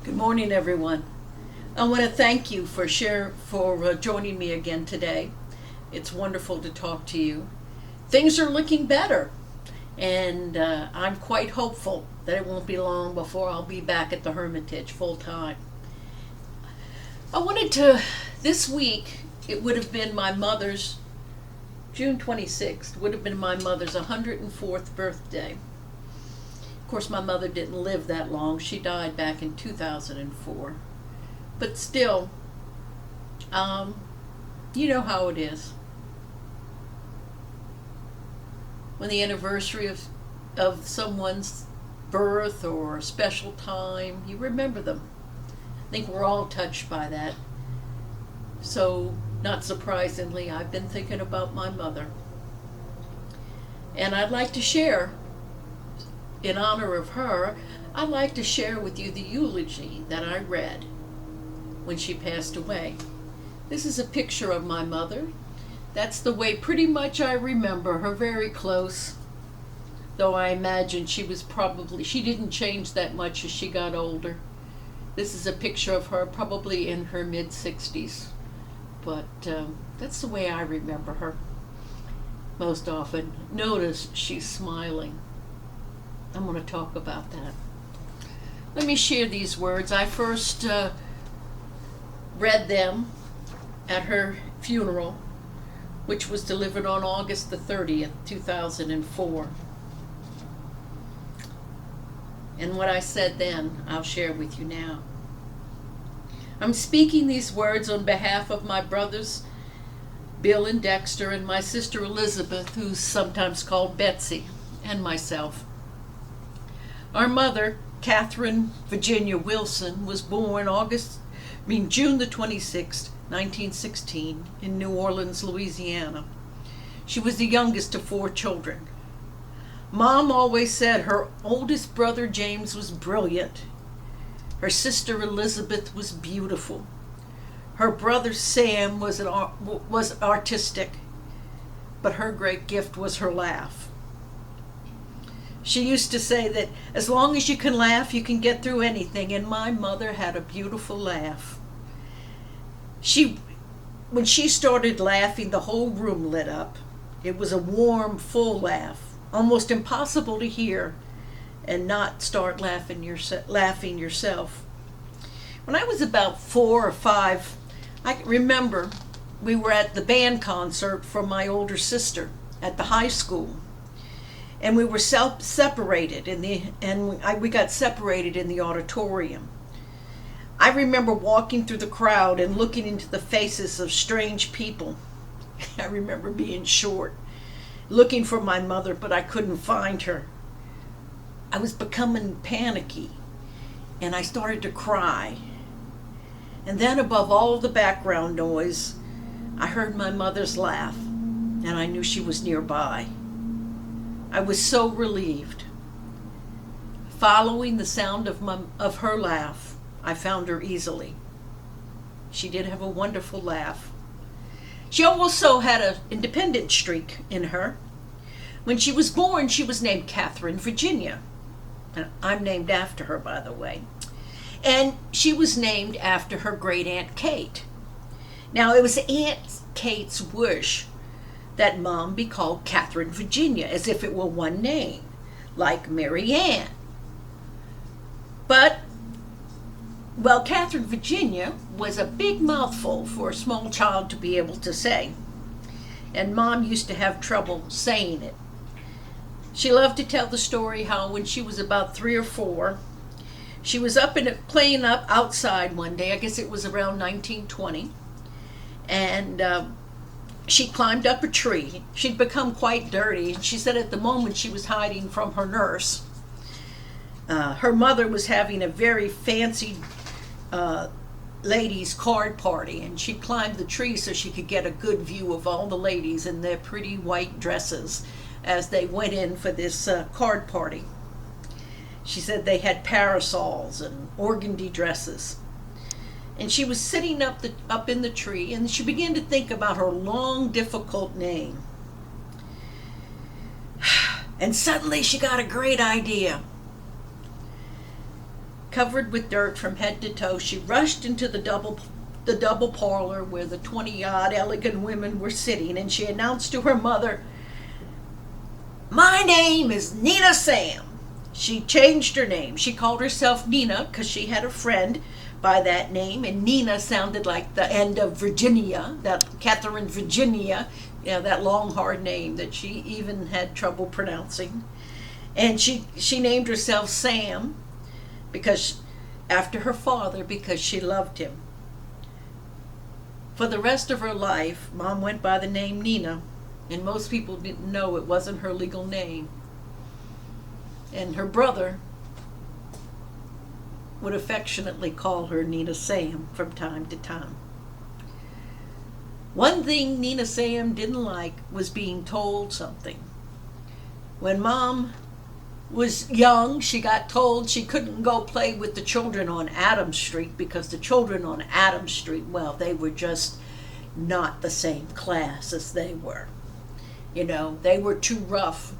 Good morning, everyone. I want to thank you for joining me again today. It's wonderful to talk to you. Things are looking better, and I'm quite hopeful that it won't be long before I'll be back at the Hermitage full time. This week, it would have been my mother's, June 26th, would have been my mother's 104th birthday. Of course, my mother didn't live that long. She died back in 2004. But still, you know how it is. When the anniversary of someone's birth or a special time, you remember them. I think we're all touched by that. So, not surprisingly, I've been thinking about my mother. And I'd like to share, in honor of her, I'd like to share with you the eulogy that I read when she passed away. This is a picture of my mother. That's the way pretty much I remember her, very close. Though I imagine she didn't change that much as she got older. This is a picture of her probably in her mid-60s. But that's the way I remember her most often. Notice she's smiling. I'm going to talk about that. Let me share these words. I first read them at her funeral, which was delivered on August the 30th, 2004. And what I said then, I'll share with you now. I'm speaking these words on behalf of my brothers, Bill and Dexter, and my sister Elizabeth, who's sometimes called Betsy, and myself. Our mother, Catherine Virginia Wilson, was born June the 26th, 1916, in New Orleans, Louisiana. She was the youngest of 4 children. Mom always said her oldest brother James was brilliant. Her sister Elizabeth was beautiful. Her brother Sam was artistic, but her great gift was her laugh. She used to say that as long as you can laugh, you can get through anything, and my mother had a beautiful laugh. When she started laughing, the whole room lit up. It was a warm, full laugh, almost impossible to hear and not start laughing yourself. When I was about 4 or 5, I remember we were at the band concert for my older sister at the high school. And we were separated we got separated in the auditorium. I remember walking through the crowd and looking into the faces of strange people. I remember being short, looking for my mother, but I couldn't find her. I was becoming panicky, and I started to cry. And then above all the background noise, I heard my mother's laugh, and I knew she was nearby. I was so relieved. Following the sound of her laugh, I found her easily. She did have a wonderful laugh. She also had an independent streak in her. When she was born, she was named Catherine Virginia. And I'm named after her, by the way. And she was named after her great Aunt Kate. Now, it was Aunt Kate's wish that Mom be called Catherine Virginia, as if it were one name, like Mary Ann. But, Catherine Virginia was a big mouthful for a small child to be able to say. And Mom used to have trouble saying it. She loved to tell the story how when she was about 3 or 4, she was playing up outside one day. I guess it was around 1920. And she climbed up a tree. She'd become quite dirty. She said at the moment she was hiding from her nurse. Her mother was having a very fancy ladies' card party, and she climbed the tree so she could get a good view of all the ladies in their pretty white dresses as they went in for this card party. She said they had parasols and organdy dresses. And she was sitting up in the tree, and she began to think about her long, difficult name. And suddenly she got a great idea. covered with dirt from head to toe, she rushed into the double parlor where the 20-odd elegant women were sitting, and she announced to her mother, "My name is Nina Sam." She changed her name. She called herself Nina because she had a friend by that name, and Nina sounded like the end of Virginia, that Catherine Virginia, that long hard name that she even had trouble pronouncing. And she named herself Sam after her father, because she loved him. For the rest of her life, Mom went by the name Nina, and most people didn't know it wasn't her legal name. And her brother would affectionately call her Nina Sam from time to time. One thing Nina Sam didn't like was being told something. When Mom was young, she got told she couldn't go play with the children on Adams Street because the children on Adams Street, well, they were just not the same class as they were. They were too rough.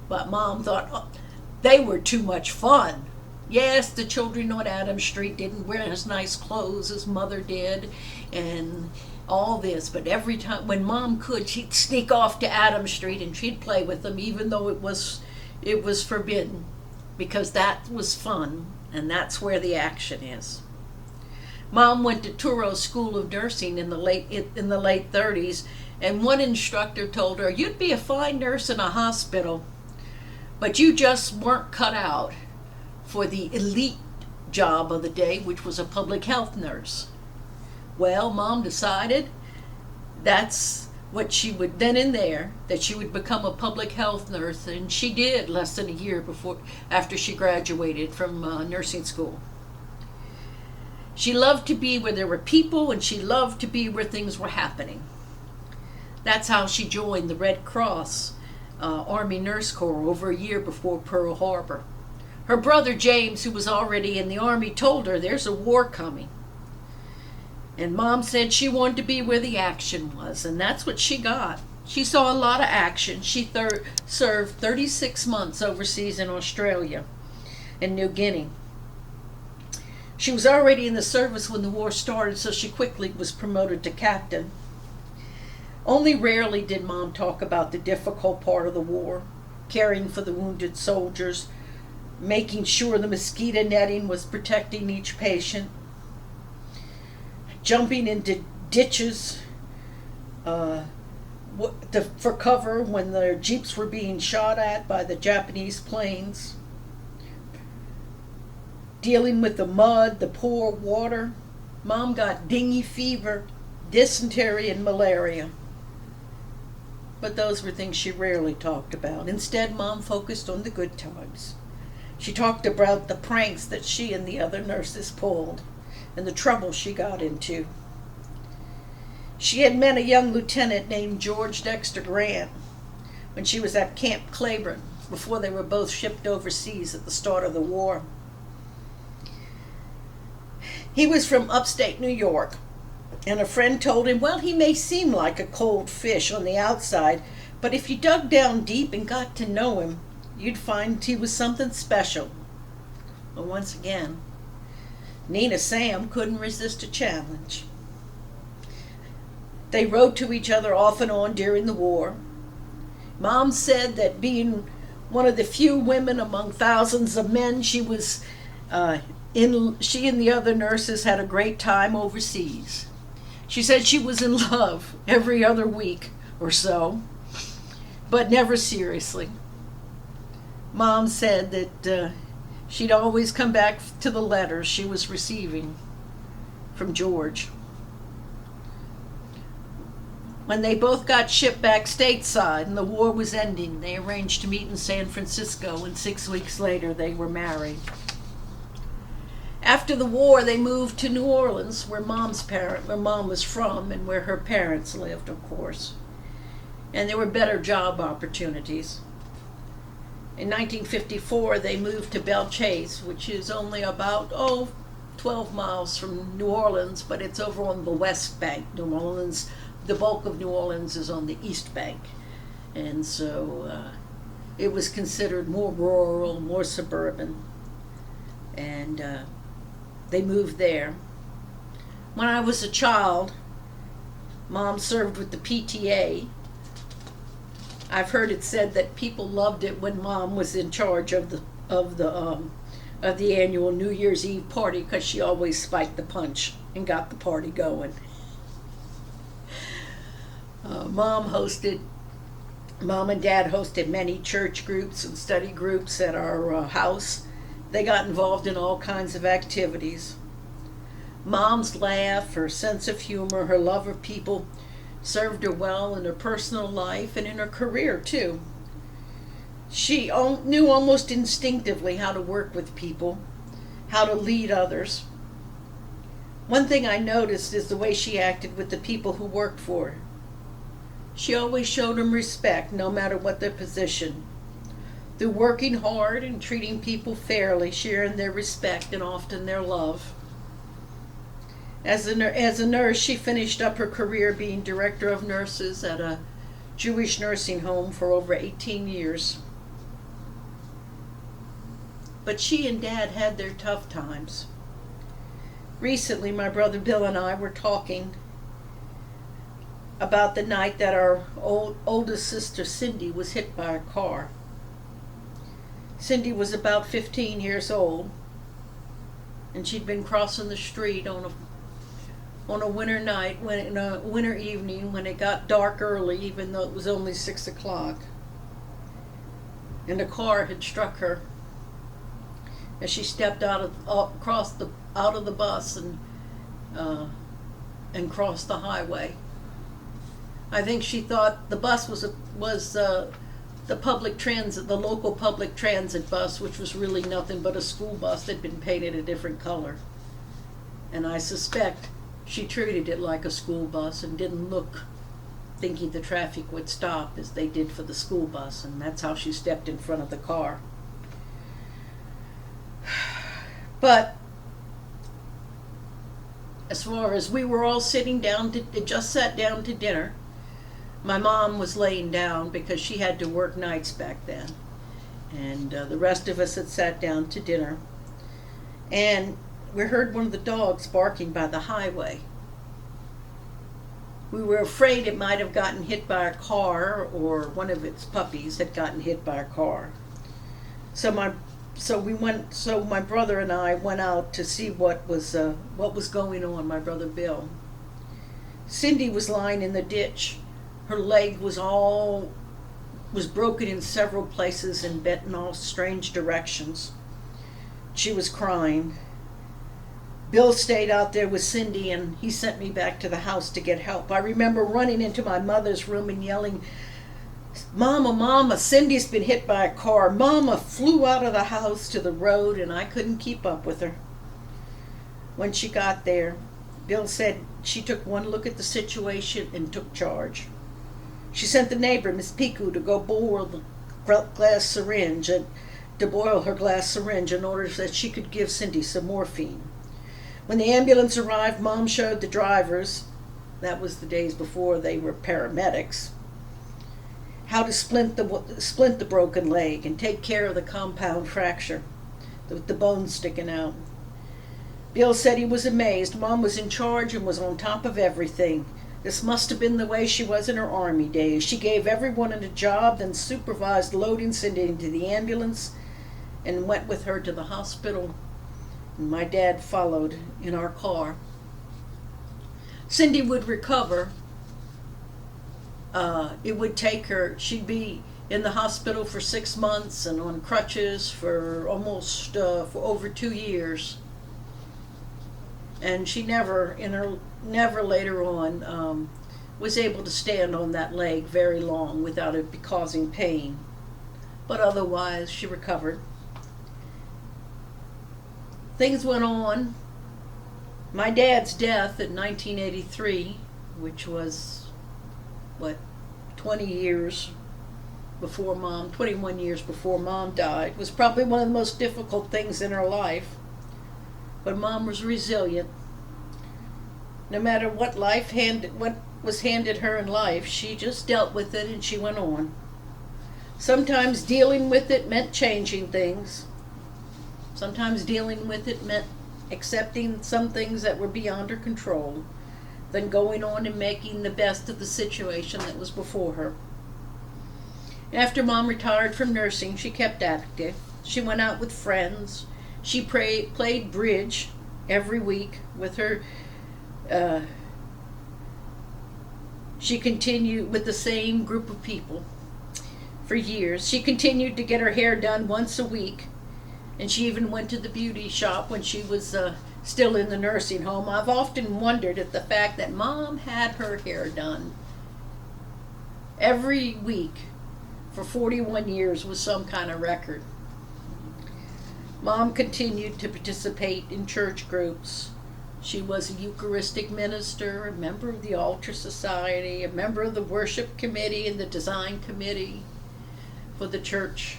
But Mom thought, they were too much fun. Yes, the children on Adams Street didn't wear as nice clothes as Mother did and all this, but every time when Mom could, she'd sneak off to Adams Street and she'd play with them, even though it was forbidden, because that was fun, and that's where the action is. Mom went to Touro School of Nursing in the late 30s, and one instructor told her, "You'd be a fine nurse in a hospital, but you just weren't cut out for the elite job of the day, which was a public health nurse." Well, Mom decided that's what she would then and there, that she would become a public health nurse, and she did less than a year after she graduated from nursing school. She loved to be where there were people, and she loved to be where things were happening. That's how she joined the Red Cross Army Nurse Corps over a year before Pearl Harbor. Her brother James, who was already in the Army, told her there's a war coming. And Mom said she wanted to be where the action was, and that's what she got. She saw a lot of action. She served 36 months overseas in Australia and New Guinea. She was already in the service when the war started, so she quickly was promoted to captain. Only rarely did Mom talk about the difficult part of the war, caring for the wounded soldiers, making sure the mosquito netting was protecting each patient, jumping into ditches for cover when their jeeps were being shot at by the Japanese planes, dealing with the mud, the poor water. Mom got dengue fever, dysentery, and malaria. But those were things she rarely talked about. Instead, Mom focused on the good times. She talked about the pranks that she and the other nurses pulled and the trouble she got into. She had met a young lieutenant named George Dexter Grant when she was at Camp Claiborne before they were both shipped overseas at the start of the war. He was from upstate New York, and a friend told him, well, he may seem like a cold fish on the outside, but if you dug down deep and got to know him, you'd find he was something special. But once again, Nina Sam couldn't resist a challenge. They wrote to each other off and on during the war. Mom said that being one of the few women among thousands of men, she and the other nurses had a great time overseas. She said she was in love every other week or so, but never seriously. Mom said that she'd always come back to the letters she was receiving from George. When they both got shipped back stateside and the war was ending, they arranged to meet in San Francisco, and 6 weeks later they were married. After the war, they moved to New Orleans, where Mom was from and where her parents lived, of course. And there were better job opportunities. In 1954, they moved to Belle Chasse, which is only about 12 miles from New Orleans, but it's over on the west bank. New Orleans, the bulk of New Orleans is on the east bank. And so it was considered more rural, more suburban. and they moved there. When I was a child, Mom served with the PTA. I've heard it said that people loved it when Mom was in charge of the annual New Year's Eve party, because she always spiked the punch and got the party going. Mom and Dad hosted many church groups and study groups at our house. They got involved in all kinds of activities. Mom's laugh, her sense of humor, her love of people served her well in her personal life and in her career too. She knew almost instinctively how to work with people, how to lead others. One thing I noticed is the way she acted with the people who worked for her. She always showed them respect, no matter what their position. Through working hard and treating people fairly, she earned their respect and often their love. As a nurse, she finished up her career being director of nurses at a Jewish nursing home for over 18 years. But she and Dad had their tough times. Recently, my brother Bill and I were talking about the night that our oldest sister Cindy was hit by a car. Cindy was about 15 years old, and she'd been crossing the street on a winter night, in a winter evening when it got dark early, even though it was only 6 o'clock. And a car had struck her as she stepped out of the bus and crossed the highway. I think she thought the bus was the public transit, the local public transit bus, which was really nothing but a school bus that had been painted a different color. And I suspect she treated it like a school bus and didn't look, thinking the traffic would stop as they did for the school bus, and that's how she stepped in front of the car. But as far as we were all sitting down just sat down to dinner. My mom was laying down because she had to work nights back then. And the rest of us had sat down to dinner. And we heard one of the dogs barking by the highway. We were afraid it might have gotten hit by a car, or one of its puppies had gotten hit by a car. So my brother and I went out to see what was going on, my brother Bill. Cindy was lying in the ditch. Her leg was broken in several places and bent in all strange directions. She was crying. Bill stayed out there with Cindy, and he sent me back to the house to get help. I remember running into my mother's room and yelling, "Mama, Mama, Cindy's been hit by a car." Mama flew out of the house to the road, and I couldn't keep up with her. When she got there, Bill said she took one look at the situation and took charge. She sent the neighbor, Miss Piku, to go boil her glass syringe in order that she could give Cindy some morphine. When the ambulance arrived, Mom showed the drivers, that was the days before they were paramedics, how to splint the broken leg and take care of the compound fracture, with the bones sticking out. Bill said he was amazed. Mom was in charge and was on top of everything. This must have been the way she was in her Army days. She gave everyone a job, then supervised loading Cindy into the ambulance and went with her to the hospital. And my dad followed in our car. Cindy would recover. It would take her, she'd be in the hospital for 6 months and on crutches for over 2 years. And she never later on was able to stand on that leg very long without it causing pain. But otherwise, she recovered. Things went on. My dad's death in 1983, which was, 21 years before Mom died, was probably one of the most difficult things in her life. But Mom was resilient. No matter what was handed her in life, she just dealt with it and she went on. Sometimes dealing with it meant changing things. Sometimes dealing with it meant accepting some things that were beyond her control, then going on and making the best of the situation that was before her. After Mom retired from nursing, she kept active. She went out with friends. She played bridge every week with her. She continued with the same group of people for years. She continued to get her hair done once a week, and she even went to the beauty shop when she was still in the nursing home. I've often wondered at the fact that Mom had her hair done every week for 41 years was some kind of record. Mom continued to participate in church groups. She was a Eucharistic minister, a member of the Altar Society, a member of the worship committee and the design committee for the church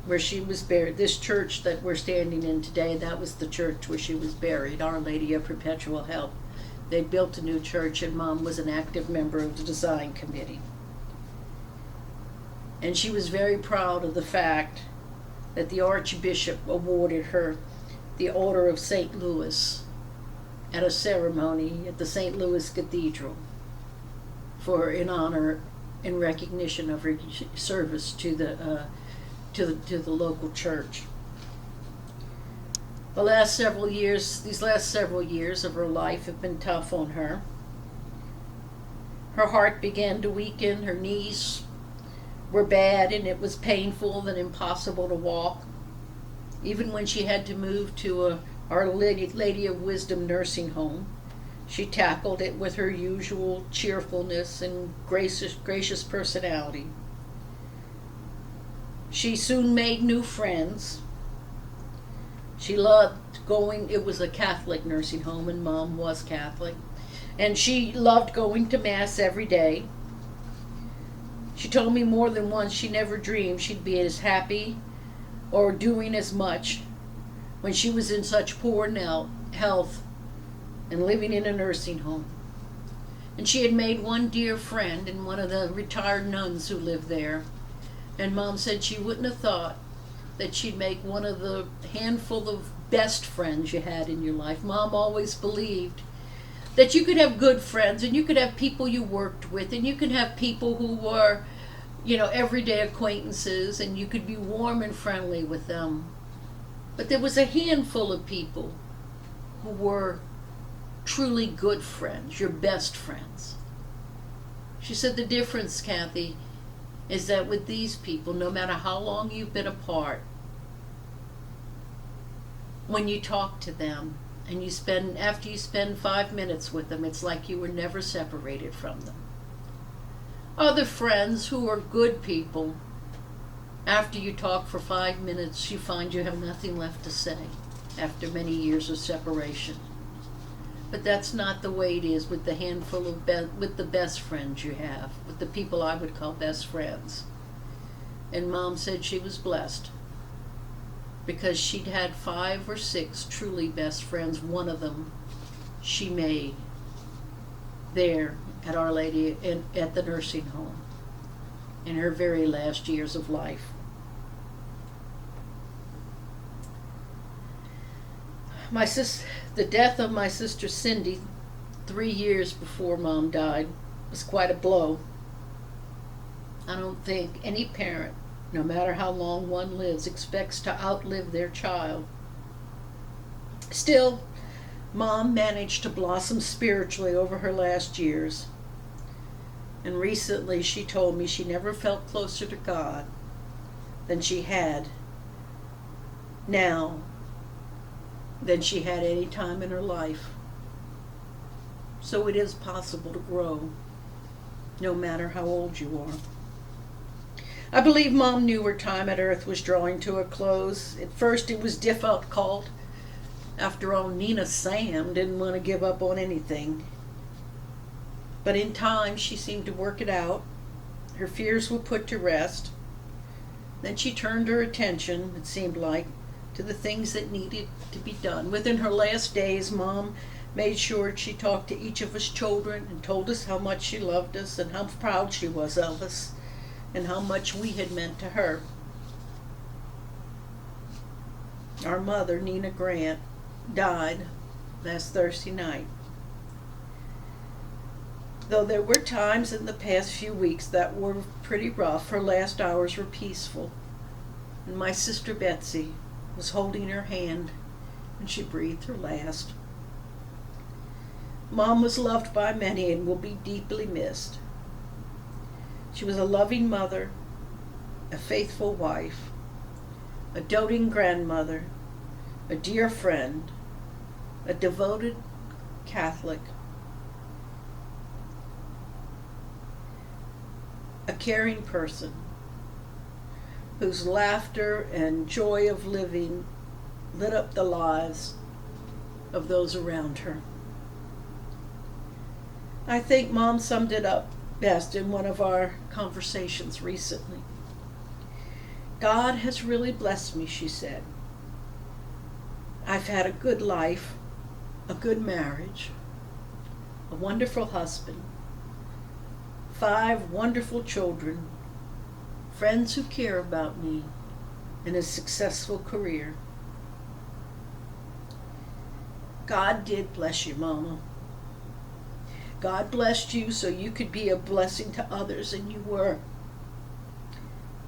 where she was buried. This church that we're standing in today, that was the church where she was buried, Our Lady of Perpetual Help. They built a new church, and Mom was an active member of the design committee. And she was very proud of the fact that the Archbishop awarded her the Order of St. Louis at a ceremony at the St. Louis Cathedral in honor and recognition of her service to the local church. These last several years of her life have been tough on her. Her heart began to weaken, her knees were bad, and it was painful and impossible to walk. Even when she had to move to Our Lady of Wisdom nursing home, she tackled it with her usual cheerfulness and gracious personality. She soon made new friends. She loved going, it was a Catholic nursing home, and Mom was Catholic, and she loved going to Mass every day. She told me more than once she never dreamed she'd be as happy or doing as much when she was in such poor health and living in a nursing home. And she had made one dear friend in one of the retired nuns who lived there. And Mom said she wouldn't have thought that she'd make one of the handful of best friends you had in your life. Mom always believed that you could have good friends, and you could have people you worked with, and you could have people who were, everyday acquaintances, and you could be warm and friendly with them. But there was a handful of people who were truly good friends, your best friends. She said the difference, Kathy, is that with these people, no matter how long you've been apart, when you talk to them and after you spend 5 minutes with them, it's like you were never separated from them. Other friends who are good people, after you talk for 5 minutes, you find you have nothing left to say after many years of separation. But that's not the way it is with the handful of with the best friends you have, with the people I would call best friends. And Mom said she was blessed because she'd had 5 or 6 truly best friends. One of them she made there at Our Lady at the nursing home in her very last years of life. The death of my sister Cindy 3 years before Mom died was quite a blow. I don't think any parent, no matter how long one lives, expects to outlive their child. Still, Mom managed to blossom spiritually over her last years. And recently she told me she never felt closer to God than she had now, than she had any time in her life. So it is possible to grow, no matter how old you are. I believe Mom knew her time at Earth was drawing to a close. At first it was difficult. After all, Nina Sam didn't want to give up on anything. But in time she seemed to work it out. Her fears were put to rest. Then she turned her attention, it seemed like, to the things that needed to be done. Within her last days, Mom made sure she talked to each of us children and told us how much she loved us and how proud she was of us and how much we had meant to her. our mother, Nina Grant, died last Thursday night. Though there were times in the past few weeks that were pretty rough, her last hours were peaceful. And my sister Betsy was holding her hand when she breathed her last. Mom was loved by many and will be deeply missed. She was a loving mother, a faithful wife, a doting grandmother, a dear friend, a devoted Catholic, a caring person whose laughter and joy of living lit up the lives of those around her. I think Mom summed it up best in one of our conversations recently. God has really blessed me, she said. I've had a good life, a good marriage, a wonderful husband, 5 wonderful children, friends who care about me, and a successful career. God did bless you, Mama. God blessed you so you could be a blessing to others, and you were.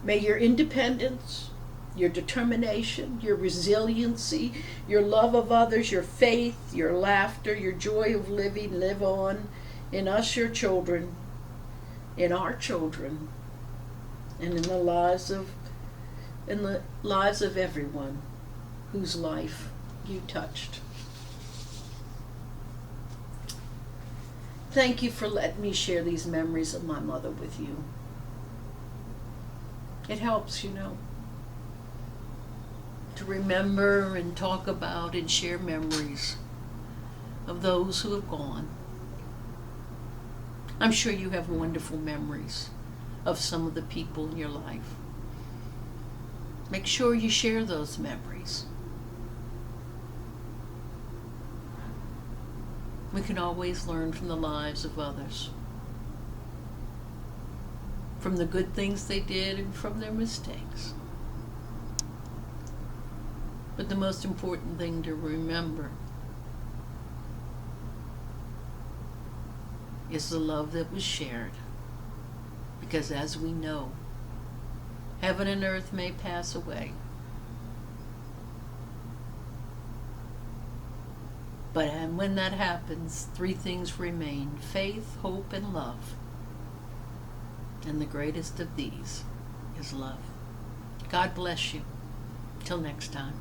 May your independence, your determination, your resiliency, your love of others, your faith, your laughter, your joy of living live on in us, your children, in our children, and in the lives of everyone whose life you touched. Thank you for letting me share these memories of my mother with you. It helps, to remember and talk about and share memories of those who have gone. I'm sure you have wonderful memories of some of the people in your life. Make sure you share those memories. We can always learn from the lives of others, from the good things they did and from their mistakes. But the most important thing to remember is the love that was shared. Because as we know, heaven and earth may pass away, and when that happens, 3 things remain: faith, hope, and love. And the greatest of these is love. God bless you. Till next time.